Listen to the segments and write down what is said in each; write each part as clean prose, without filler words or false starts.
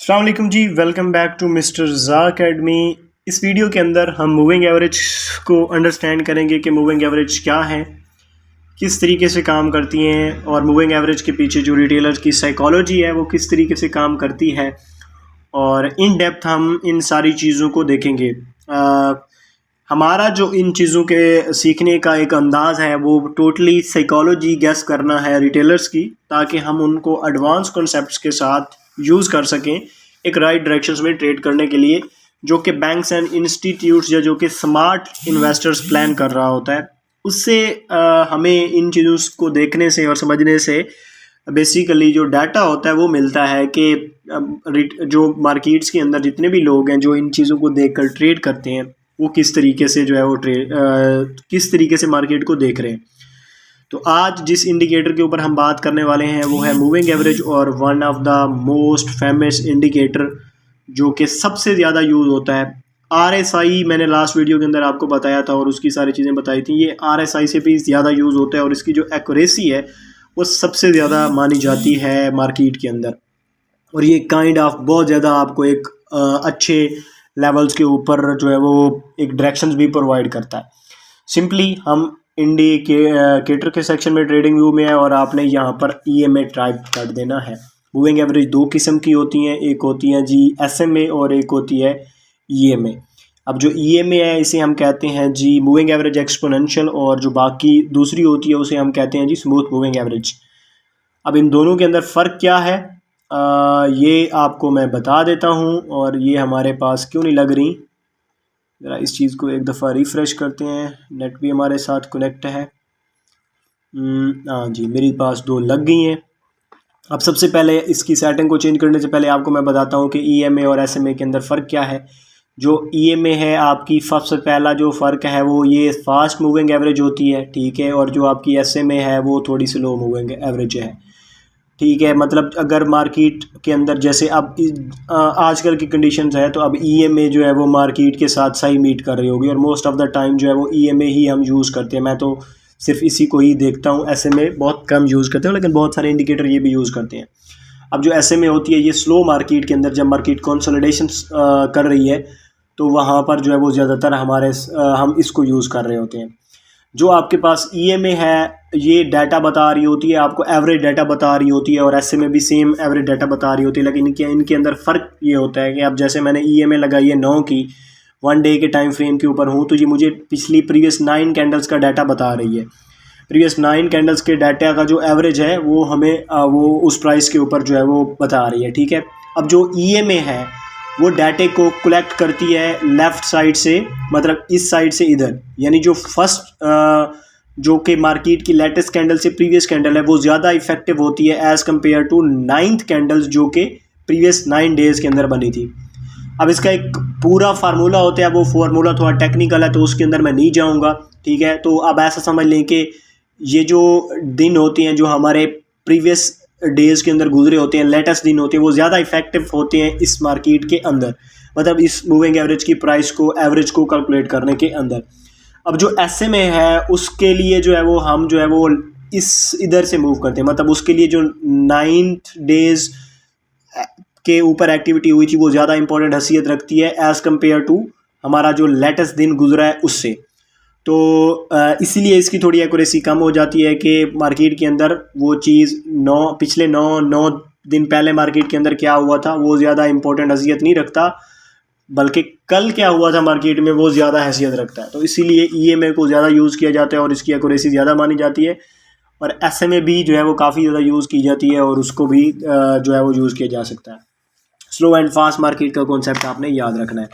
अस्सलाम वालेकुम जी, welcome back to mister ज़ा अकेडमी। इस वीडियो के अंदर हम मूविंग एवरेज को अंडरस्टैंड करेंगे कि मूविंग एवरेज क्या है, किस तरीके से काम करती हैं और मूविंग एवरेज के पीछे जो रिटेलर की साइकोलॉजी है वो किस तरीके से काम करती है, और इन डेप्थ हम इन सारी चीज़ों को देखेंगे। हमारा जो इन चीज़ों के सीखने का एक अंदाज़ है वो टोटली साइकोलॉजी गेस करना है रिटेलर्स की, ताकि हम उनको एडवांस कॉन्सेप्ट्स के साथ यूज़ कर सकें एक राइट डायरेक्शंस में ट्रेड करने के लिए, जो कि बैंक्स एंड इंस्टीट्यूट्स या जो कि स्मार्ट इन्वेस्टर्स प्लान कर रहा होता है। उससे हमें इन चीज़ों को देखने से और समझने से बेसिकली जो डाटा होता है वो मिलता है कि जो मार्केट्स के अंदर जितने भी लोग हैं जो इन चीज़ों को देखकर ट्रेड करते हैं वो किस तरीके से जो है वो किस तरीके से मार्केट को देख रहे हैं। तो आज जिस इंडिकेटर के ऊपर हम बात करने वाले हैं वो है मूविंग एवरेज, और one of the most famous indicator जो कि सबसे ज़्यादा यूज़ होता है। RSI मैंने लास्ट वीडियो के अंदर आपको बताया था और उसकी सारी चीज़ें बताई थी। ये RSI से भी ज़्यादा यूज़ होता है और इसकी जो एक्यूरेसी है वो सबसे ज़्यादा मानी जाती है मार्केट के अंदर, और ये काइंड ऑफ बहुत ज़्यादा आपको एक अच्छे लेवल्स के ऊपर जो है वो एक डायरेक्शंस भी प्रोवाइड करता है। सिंपली हम इंडिकेटर के सेक्शन में ट्रेडिंग व्यू में है और आपने यहाँ पर EMA टाइप कर देना है। मूविंग एवरेज दो किस्म की होती हैं, एक होती है जी SMA और एक होती है EMA। अब जो EMA है इसे हम कहते हैं जी मूविंग एवरेज एक्सपोनेंशियल, और जो बाकी दूसरी होती है उसे हम कहते हैं जी स्मूथ मूविंग एवरेज। अब इन दोनों के अंदर फ़र्क क्या है ये आपको मैं बता देता हूँ। और ये हमारे पास क्यों नहीं लग रही, ज़रा इस चीज़ को एक दफ़ा रिफ़्रेश करते हैं। नेट भी हमारे साथ कनेक्ट है। हाँ जी, मेरे पास दो लग गई हैं। अब सबसे पहले इसकी सेटिंग को चेंज करने से पहले आपको मैं बताता हूँ कि EMA और SMA के अंदर फ़र्क क्या है। जो EMA है आपकी सबसे पहला जो फ़र्क है वो ये फास्ट मूविंग एवरेज होती है, ठीक है, और जो आपकी SMA है वो थोड़ी स्लो मूविंग एवरेज है, ठीक है। मतलब अगर मार्केट के अंदर जैसे अब आजकल की कंडीशंस है तो अब EMA जो है वो मार्केट के साथ सही मीट कर रही होगी, और मोस्ट ऑफ द टाइम जो है वो EMA ही हम यूज़ करते हैं। मैं तो सिर्फ इसी को ही देखता हूँ, SMA बहुत कम यूज़ करते हैं, लेकिन बहुत सारे इंडिकेटर ये भी यूज़ करते हैं। अब जो SMA होती है ये स्लो मार्केट के अंदर जब मार्केट कंसोलिडेशन कर रही है तो वहाँ पर जो है वो ज़्यादातर हम इसको यूज़ कर रहे होते हैं। जो आपके पास EMA है ये डाटा बता रही होती है, आपको एवरेज डाटा बता रही होती है, और SMA भी सेम एवरेज डाटा बता रही होती है, लेकिन इनके अंदर फ़र्क ये होता है कि अब जैसे मैंने EMA लगाई है 9 की 1 डे के टाइम फ्रेम के ऊपर हूँ, तो ये मुझे प्रीवियस 9 कैंडल्स का डाटा बता रही है। प्रीवियस 9 कैंडल्स के डाटा का जो एवरेज है वो हमें वो उस प्राइस के ऊपर जो है वो बता रही है, ठीक है। अब जो EMA है वो डाटे को कलेक्ट करती है लेफ़्ट साइड से, मतलब इस साइड से इधर, यानी जो फर्स्ट जो कि मार्केट की लेटेस्ट कैंडल से प्रीवियस कैंडल है वो ज़्यादा इफेक्टिव होती है as compare to 9th candles जो कि प्रीवियस 9 डेज़ के अंदर बनी थी। अब इसका एक पूरा फार्मूला होता है, वो फार्मूला थोड़ा टेक्निकल है तो उसके अंदर मैं नहीं जाऊंगा, ठीक है। तो अब ऐसा समझ लें कि ये जो दिन होते हैं जो हमारे प्रीवियस डेज़ के अंदर गुजरे होते हैं, लेटेस्ट दिन होते हैं, वो ज़्यादा इफेक्टिव होते हैं इस मार्केट के अंदर, मतलब इस मूविंग एवरेज की प्राइस को एवरेज को कैलकुलेट करने के अंदर। अब जो SMA है उसके लिए जो है वो हम जो है वो इस इधर से मूव करते हैं, मतलब उसके लिए जो 9th डेज़ के ऊपर एक्टिविटी हुई थी वो ज़्यादा इंपॉर्टेंट हैसियत रखती है एज़ कम्पेयर टू हमारा जो लेटेस्ट दिन गुजरा है उससे। तो इसीलिए इसकी थोड़ी एक्यूरेसी कम हो जाती है कि मार्केट के अंदर वो चीज़ पिछले 9 दिन पहले मार्केट के अंदर क्या हुआ था वो ज़्यादा इंपॉर्टेंट हैसियत नहीं रखता, बल्कि कल क्या हुआ था मार्केट में वो ज़्यादा हैसियत रखता है। तो इसीलिए EMA को ज़्यादा यूज़ किया जाता है और इसकी एक्यूरेसी ज़्यादा मानी जाती है, और SMA भी जो है वो काफ़ी ज़्यादा यूज़ की जाती है और उसको भी जो है वो यूज़ किया जा सकता है। स्लो एंड फास्ट मार्केट का कॉन्सेप्ट आपने याद रखना है।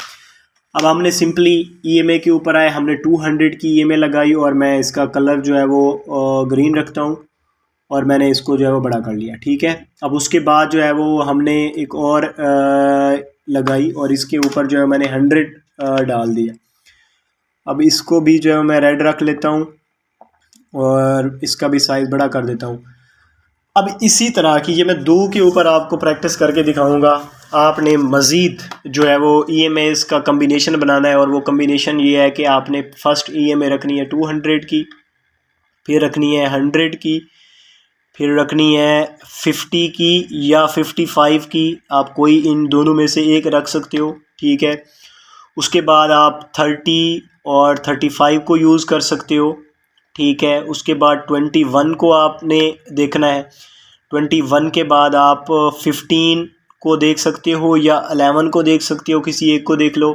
अब हमने सिंपली EMA के ऊपर आए, हमने 200 की EMA लगाई और मैं इसका कलर जो है वो ग्रीन रखता हूँ और मैंने इसको जो है वो बड़ा कर लिया, ठीक है। अब उसके बाद जो है वो हमने एक और लगाई और इसके ऊपर जो है मैंने 100 डाल दिया। अब इसको भी जो है मैं रेड रख लेता हूँ और इसका भी साइज़ बड़ा कर देता हूँ। अब इसी तरह की ये मैं 2 के ऊपर आपको प्रैक्टिस करके दिखाऊंगा। आपने मज़ीद जो है वो EMAs का कम्बिनेशन बनाना है, और वो कम्बिनेशन ये है कि आपने फ़र्स्ट EMA रखनी है 200 की, फिर रखनी है 100 की, फिर रखनी है 50 की या 55 की, आप कोई इन दोनों में से एक रख सकते हो, ठीक है। उसके बाद आप 30 और 35 को यूज़ कर सकते हो, ठीक है। उसके बाद 21 को आपने देखना है। 21 के बाद आप 15 को देख सकते हो या 11 को देख सकते हो, किसी एक को देख लो।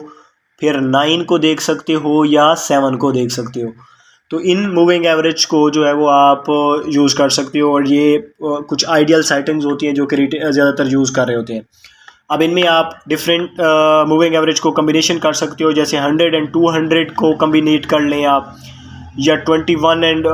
फिर 9 को देख सकते हो या 7 को देख सकते हो। तो इन मूविंग एवरेज को जो है वो आप यूज़ कर सकते हो, और ये कुछ आइडियल सेटिंग्स होती हैं जो कि ज़्यादातर यूज़ कर रहे होते हैं। अब इनमें आप डिफरेंट मूविंग एवरेज को कम्बिनेशन कर सकते हो, जैसे 100 एंड 200 को कम्बिनेट कर लें आप, या 21 एंड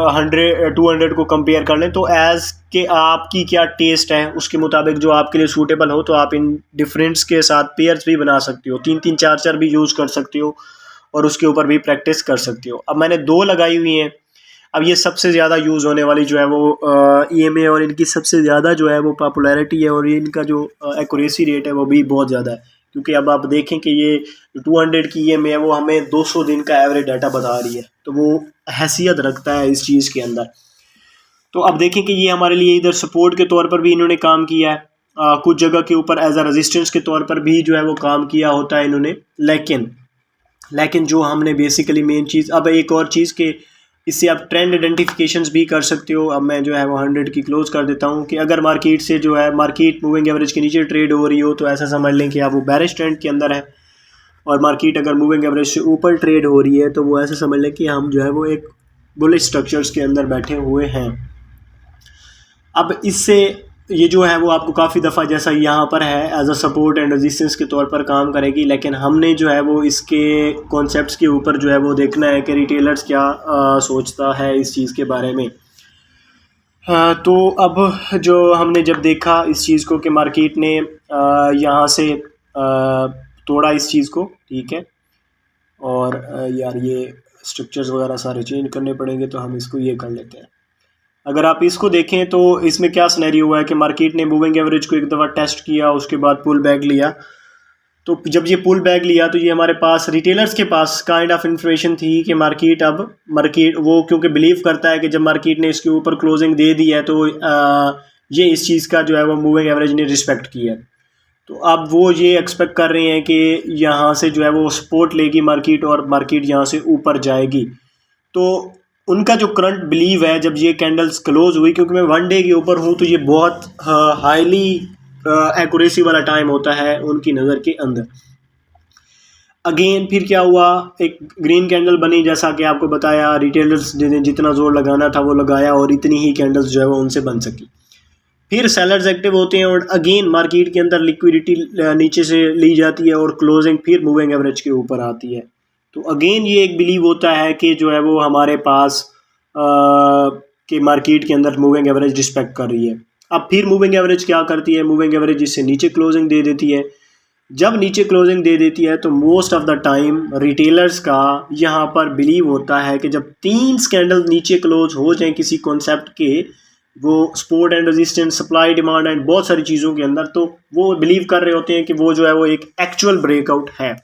200 को कंपेयर कर लें। तो एज़ के आपकी क्या टेस्ट है उसके मुताबिक जो आपके लिए सूटेबल हो, तो आप इन डिफरेंट्स के साथ पेयर्स भी बना सकते हो, 3-3 4-4 भी यूज़ कर सकते हो, और उसके ऊपर भी प्रैक्टिस कर सकते हो। अब मैंने 2 लगाई हुई हैं। अब ये सबसे ज़्यादा यूज़ होने वाली जो है वो EMA, और इनकी सबसे ज़्यादा जो है वो पॉपुलैरिटी है, और ये इनका जो एक्यूरेसी रेट है वो भी बहुत ज़्यादा है। क्योंकि अब आप देखें कि ये 200 की EMA है वो हमें 200 दिन का एवरेज डाटा बता रही है, तो वो हैसियत रखता है इस चीज़ के अंदर। तो अब देखें कि ये हमारे लिए इधर सपोर्ट के तौर पर भी इन्होंने काम किया है, कुछ जगह के ऊपर एज अ रेजिस्टेंस के तौर पर भी जो है वो काम किया होता है इन्होंने। लेकिन जो हमने बेसिकली मेन चीज़, अब एक और चीज़ के इससे आप ट्रेंड आइडेंटिफिकेशंस भी कर सकते हो। अब मैं जो है वो 100 की क्लोज कर देता हूँ कि अगर मार्केट से जो है मार्केट मूविंग एवरेज के नीचे ट्रेड हो रही हो, तो ऐसा समझ लें कि आप वो बेरिश ट्रेंड के अंदर है, और मार्केट अगर मूविंग एवरेज से ऊपर ट्रेड हो रही है तो वो ऐसे समझ लें कि हम जो है वो एक बुलिश स्ट्रक्चर्स के अंदर बैठे हुए हैं। अब इससे ये जो है वो आपको काफ़ी दफ़ा जैसा यहाँ पर है as a support and resistance के तौर पर काम करेगी, लेकिन हमने जो है वो इसके कॉन्सेप्ट्स के ऊपर जो है वो देखना है कि रिटेलर्स क्या सोचता है इस चीज़ के बारे में। तो अब जो हमने जब देखा इस चीज़ को कि मार्केट ने यहाँ से तोड़ा इस चीज़ को, ठीक है, और यार ये स्ट्रक्चर्स वगैरह सारे चेंज करने पड़ेंगे, तो हम इसको ये कर लेते हैं। अगर आप इसको देखें तो इसमें क्या सिनेरियो हुआ है कि मार्केट ने मूविंग एवरेज को एक दफ़ा टेस्ट किया, उसके बाद पुल बैक लिया। तो जब ये पुल बैक लिया तो ये हमारे पास रिटेलर्स के पास काइंड ऑफ इंफॉर्मेशन थी कि मार्केट वो क्योंकि बिलीव करता है कि जब मार्केट ने इसके ऊपर क्लोजिंग दे दी है तो ये इस चीज़ का जो है वो मूविंग एवरेज ने रिस्पेक्ट किया है। तो अब वो ये एक्सपेक्ट कर रहे हैं कि यहाँ से जो है वो सपोर्ट लेगी मार्केट, और मार्केट यहाँ से ऊपर जाएगी। तो उनका जो करंट बिलीव है, जब ये कैंडल्स क्लोज हुई, क्योंकि मैं 1 डे के ऊपर हूँ, तो ये बहुत हाईली एक्यूरेसी वाला टाइम होता है उनकी नज़र के अंदर। अगेन फिर क्या हुआ, एक ग्रीन कैंडल बनी, जैसा कि आपको बताया रिटेलर्स ने जितना जोर लगाना था वो लगाया, और इतनी ही कैंडल्स जो है वो उनसे बन सकी। फिर सेलर्स एक्टिव होते हैं, और अगेन मार्केट के अंदर लिक्विडिटी नीचे से ली जाती है, और क्लोजिंग फिर मूविंग एवरेज के ऊपर आती है। तो अगेन ये एक बिलीव होता है कि जो है वो हमारे पास कि मार्केट के अंदर मूविंग एवरेज रिस्पेक्ट कर रही है। अब फिर मूविंग एवरेज क्या करती है, मूविंग एवरेज इससे नीचे क्लोजिंग दे देती है। जब नीचे क्लोजिंग दे देती है तो most of the time retailers का यहाँ पर बिलीव होता है कि जब 3 कैंडल नीचे क्लोज हो जाएं किसी कॉन्सेप्ट के, वो support and resistance, supply demand and बहुत सारी चीज़ों के अंदर, तो वो बिलीव कर रहे होते हैं कि वो जो है वो एक एक्चुअल ब्रेकआउट है।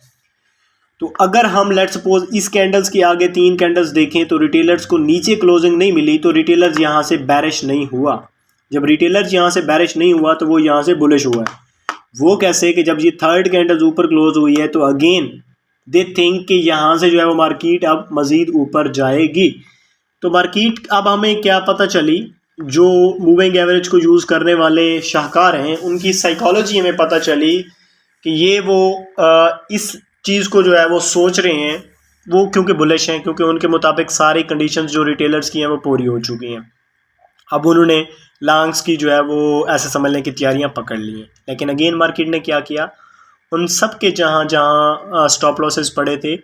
तो अगर हम लेट सपोज इस कैंडल्स के आगे 3 कैंडल्स देखें तो रिटेलर्स को नीचे क्लोजिंग नहीं मिली, तो रिटेलर्स यहाँ से बैरिश नहीं हुआ। जब रिटेलर्स यहाँ से बैरिश नहीं हुआ तो वो यहाँ से बुलिश हुआ है। वो कैसे कि जब ये 3rd कैंडल्स ऊपर क्लोज हुई है तो अगेन दे थिंक कि यहाँ से जो है वो मार्केट अब मज़ीद ऊपर जाएगी। तो मार्केट अब हमें क्या पता चली, जो मूविंग एवरेज को यूज़ करने वाले शाहकार हैं उनकी साइकोलॉजी हमें पता चली कि ये वो इस चीज़ को जो है वो सोच रहे हैं, वो क्योंकि बुलिश हैं, क्योंकि उनके मुताबिक सारी कंडीशंस जो रिटेलर्स की हैं वो पूरी हो चुकी हैं। अब उन्होंने लॉन्ग्स की जो है वो ऐसे समझ लें कि तैयारियां पकड़ ली हैं। लेकिन अगेन मार्केट ने क्या किया, उन सब के जहाँ जहाँ स्टॉप लॉसेस पड़े थे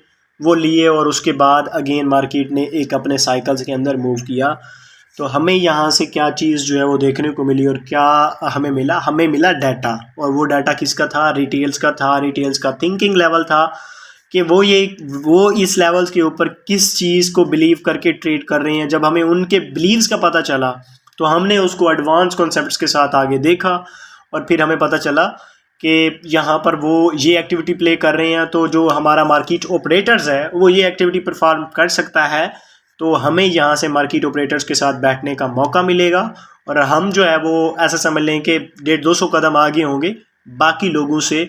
वो लिए, और उसके बाद अगेन मार्केट ने एक अपने साइकिल्स के अंदर मूव किया। तो हमें यहाँ से क्या चीज़ जो है वो देखने को मिली, और क्या हमें मिला डाटा। और वो डाटा किसका था, रिटेल्स का थिंकिंग लेवल था कि वो इस लेवल्स के ऊपर किस चीज़ को बिलीव करके ट्रेड कर रहे हैं। जब हमें उनके बिलीव्स का पता चला तो हमने उसको एडवांस कॉन्सेप्ट्स के साथ आगे देखा, और फिर हमें पता चला कि यहाँ पर वो ये एक्टिविटी प्ले कर रहे हैं, तो जो हमारा मार्केट ऑपरेटर्स है वो ये एक्टिविटी परफॉर्म कर सकता है। तो हमें यहाँ से मार्केट ऑपरेटर्स के साथ बैठने का मौका मिलेगा, और हम जो है वो ऐसा समझ लें कि 150-200 कदम आगे होंगे बाकी लोगों से,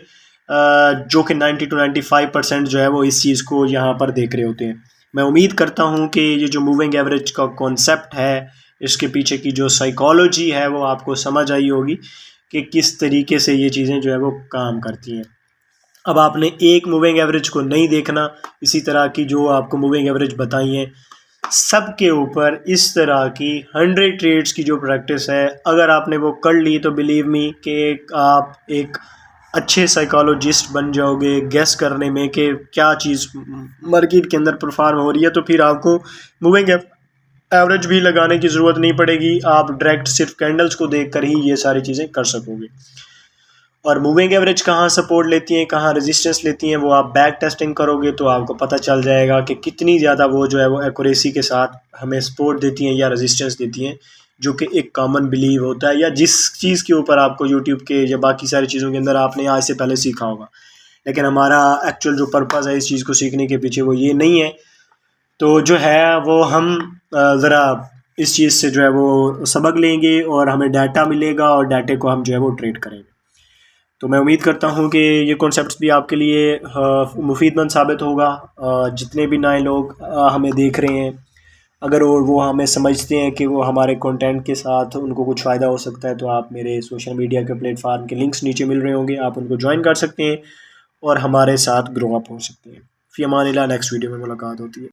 जो कि 90 to 95% जो है वो इस चीज़ को यहाँ पर देख रहे होते हैं। मैं उम्मीद करता हूँ कि ये जो मूविंग एवरेज का कॉन्सेप्ट है, इसके पीछे की जो साइकोलॉजी है वो आपको समझ आई होगी कि किस तरीके से ये चीज़ें जो है वो काम करती हैं। अब आपने एक मूविंग एवरेज को नहीं देखना, इसी तरह की जो आपको मूविंग एवरेज बताई हैं सब के ऊपर इस तरह की 100 ट्रेड्स की जो प्रैक्टिस है, अगर आपने वो कर ली तो बिलीव मी कि आप एक अच्छे साइकोलॉजिस्ट बन जाओगे गेस करने में कि क्या चीज़ मार्केट के अंदर परफॉर्म हो रही है। तो फिर आपको मूविंग एवरेज भी लगाने की ज़रूरत नहीं पड़ेगी, आप डायरेक्ट सिर्फ कैंडल्स को देखकर ही ये सारी चीज़ें कर सकोगे। और मूविंग एवरेज कहाँ सपोर्ट लेती हैं, कहाँ रेजिस्टेंस लेती हैं, वो आप बैक टेस्टिंग करोगे तो आपको पता चल जाएगा कि कितनी ज़्यादा वो जो है वो एक्यूरेसी के साथ हमें सपोर्ट देती हैं या रेजिस्टेंस देती हैं, जो कि एक कॉमन बिलीव होता है या जिस चीज़ के ऊपर आपको यूट्यूब के या बाकी सारी चीज़ों के अंदर आपने आज से पहले सीखा होगा। लेकिन हमारा एक्चुअल जो पर्पज़ है इस चीज़ को सीखने के पीछे वो ये नहीं है। तो जो है वो हम ज़रा इस चीज़ से जो है वो सबक लेंगे और हमें डाटा मिलेगा और डाटे को हम जो है वो ट्रेड करेंगे। तो मैं उम्मीद करता हूँ कि ये कॉन्सेप्ट्स भी आपके लिए मुफीदमंद साबित होगा। जितने भी नए लोग हमें देख रहे हैं, अगर वो हमें समझते हैं कि वो हमारे कंटेंट के साथ उनको कुछ फ़ायदा हो सकता है, तो आप मेरे सोशल मीडिया के प्लेटफार्म के लिंक्स नीचे मिल रहे होंगे, आप उनको ज्वाइन कर सकते हैं और हमारे साथ ग्रो अप हो सकते हैं। फ़ी अमान अल्लाह, नेक्स्ट वीडियो में मुलाकात होती है।